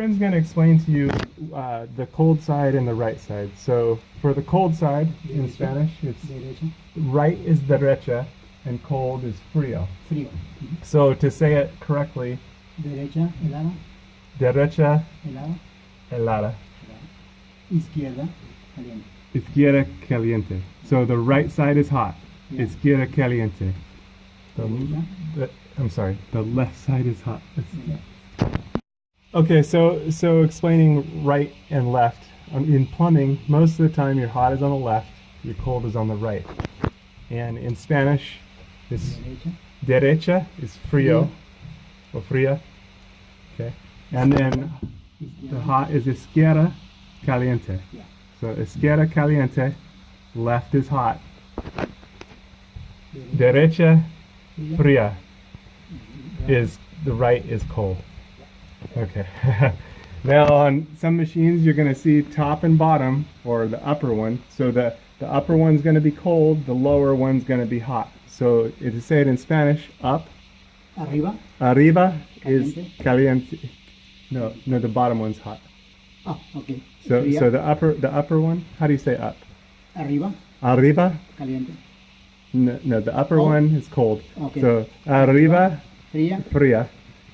friend's going to explain to you the cold side and the right side. So for the cold side in Spanish, it's Derecha, right is derecha and cold is frío. frío. So to say it correctly, Derecha, helada, derecha helada, helada, izquierda, caliente. izquierda caliente. So the right side is hot. Yeah. Izquierda caliente. Derecha, I'm sorry, the left side is hot. yeah. Okay, so explaining right and left. In plumbing, most of the time your hot is on the left, your cold is on the right. And in Spanish, it's Derecha, derecha is frío, or fría. Okay. And then the izquierda, hot is izquierda caliente. yeah. So izquierda caliente, left is hot. Derecha fría, fría right. is the right is cold. Okay. Now on some machines you're going to see top and bottom, or the upper one. So the upper one's going to be cold, the lower one's going to be hot. So to say it in Spanish, up, Arriba, arriba is Caliente. caliente. No, the bottom one's hot. ah, okay. So Fría, so the upper one, how do you say up? arriba, Arriba? caliente. No, the upper Oh. one is cold. Okay. So arriba Fría, fría,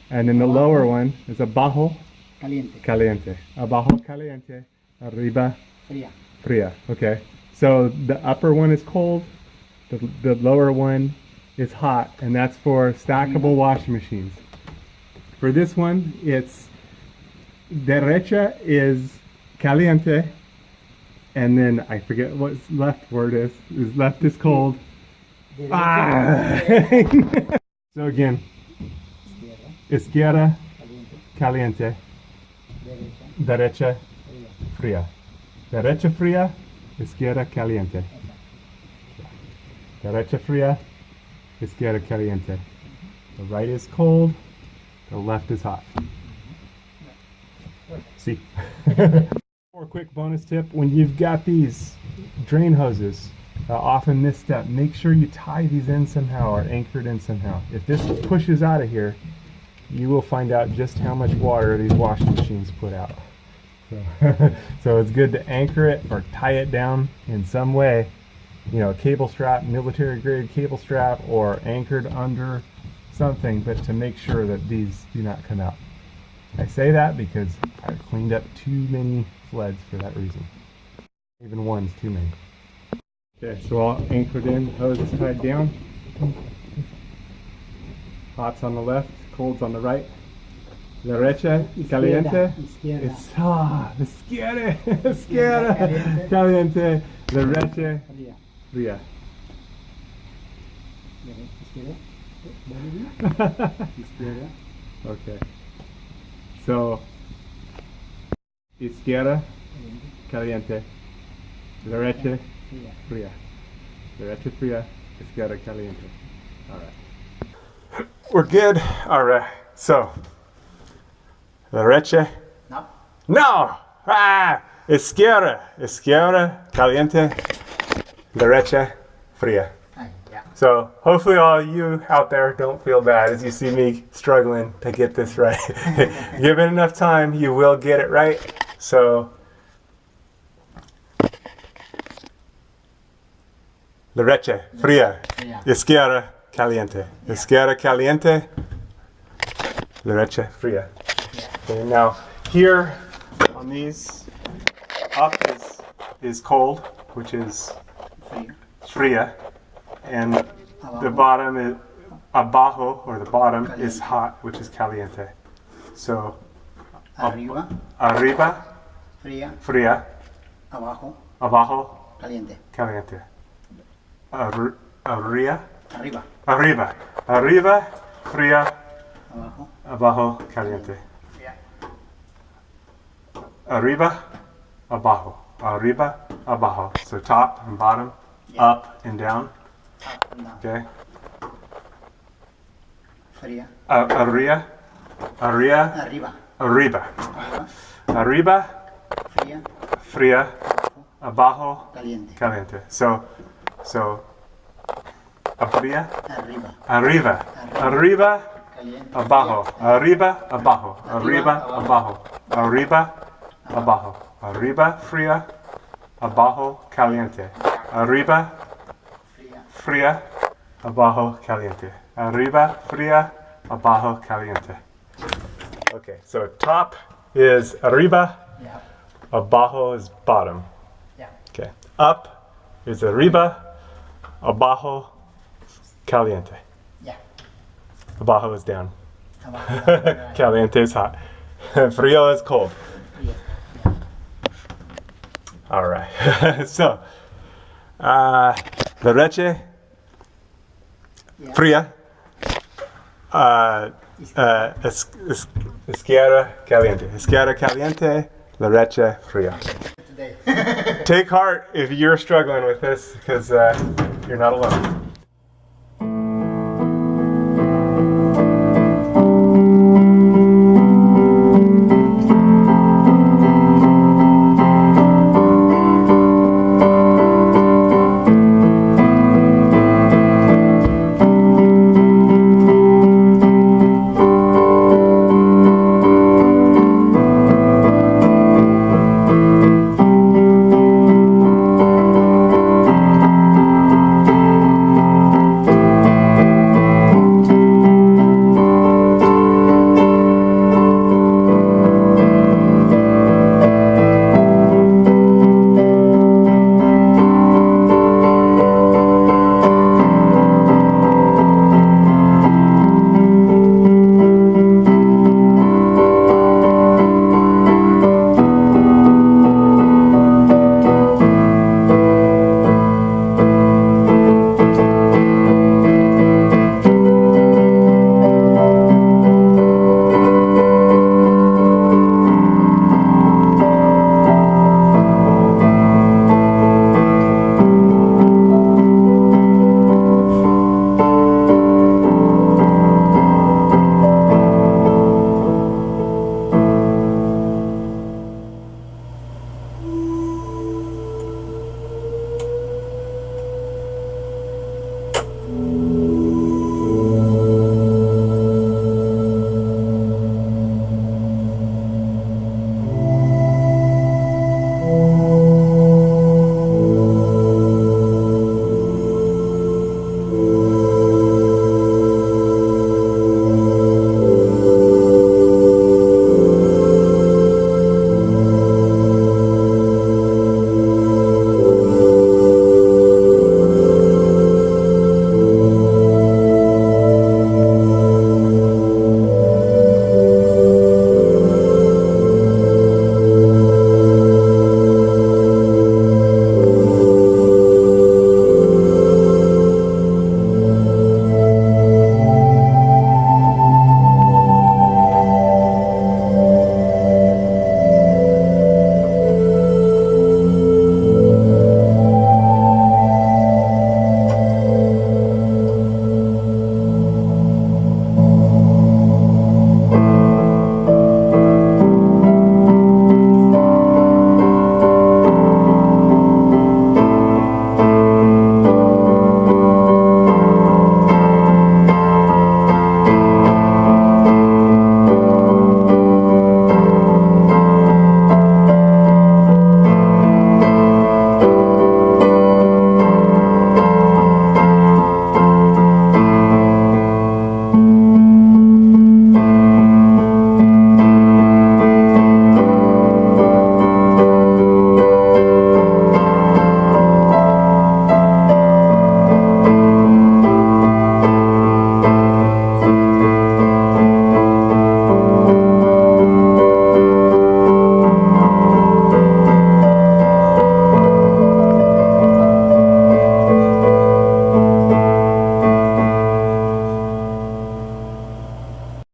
and then the Abajo. lower one is abajo caliente. caliente. Abajo caliente, arriba Fría. fría. Okay. So the upper one is cold, the lower one is hot, and that's for stackable washing machines. For this one, it's derecha is caliente, and then I forget what left word is. Left is cold. Derecha, Ah! So again, izquierda, izquierda caliente. caliente, Derecha, derecha fría. fría. Derecha fría, izquierda caliente. Derecha fría, izquierda caliente. The right is cold, the left is hot. See? For a quick bonus tip, when you've got these drain hoses, often misstep, make sure you tie these in somehow or anchored in somehow. If this pushes out of here, you will find out just how much water these washing machines put out. So, so it's good to anchor it or tie it down in some way, you know, a cable strap, military grade cable strap, or anchored under something, but to make sure that these do not come out. I say that because I've cleaned up too many floods for that reason. Even one's too many. Okay, so all anchored in, hose is tied down. Hot's on the left, cold's on the right. Derecha, caliente. Izquierda. Izquierda, izquierda, caliente. Derecha, Fría. fría. Izquierda. Bolivia. Izquierda. Okay. So, izquierda, caliente. Derecha, Fría. fría. Derecha, fría. Izquierda, caliente. All right. We're good. All right. So, derecha. No. No! Ah! Izquierda, caliente. Derecha, fría. Ay, yeah. So hopefully all you out there don't feel bad as you see me struggling to get this right. Give it enough time, you will get it right. So derecha, fría. Fría. Izquierda, caliente. Izquierda, caliente. Derecha, fría. Okay, now here on these, up is cold, which is Fría. fría, and the Abajo. bottom is abajo, or the bottom is Caliente. hot, which is caliente. So Arriba. arriba, Fría. fría, Abajo. abajo, Caliente. caliente. Arriba, Arriba. arriba, fría, Abajo. abajo, caliente. Yeah. Arriba, abajo. So top and bottom, Yeah. up and down. Up and down. Okay. Fría. Arriba, Arriba. arriba. Arriba. Arriba, Fría. fría, abajo, Caliente. caliente. So arriba, Arriba. arriba, arriba, Caliente. abajo, Fría. arriba, abajo, arriba, Arriba, abajo, arriba, abajo, arriba, fría, abajo, caliente, arriba, Fría. fría, abajo, caliente, arriba, fría, abajo, caliente. Okay, so top is arriba, Yeah. abajo is bottom. Yeah. Okay, up is arriba, abajo, caliente. Yeah. Abajo is down. Abajo. Caliente is hot. Frío is cold. Fría. Yeah. All right. So, la leche Yeah. fría. Izquierda caliente. Izquierda caliente. La leche fría. Today. Take heart if you're struggling with this, because you're not alone.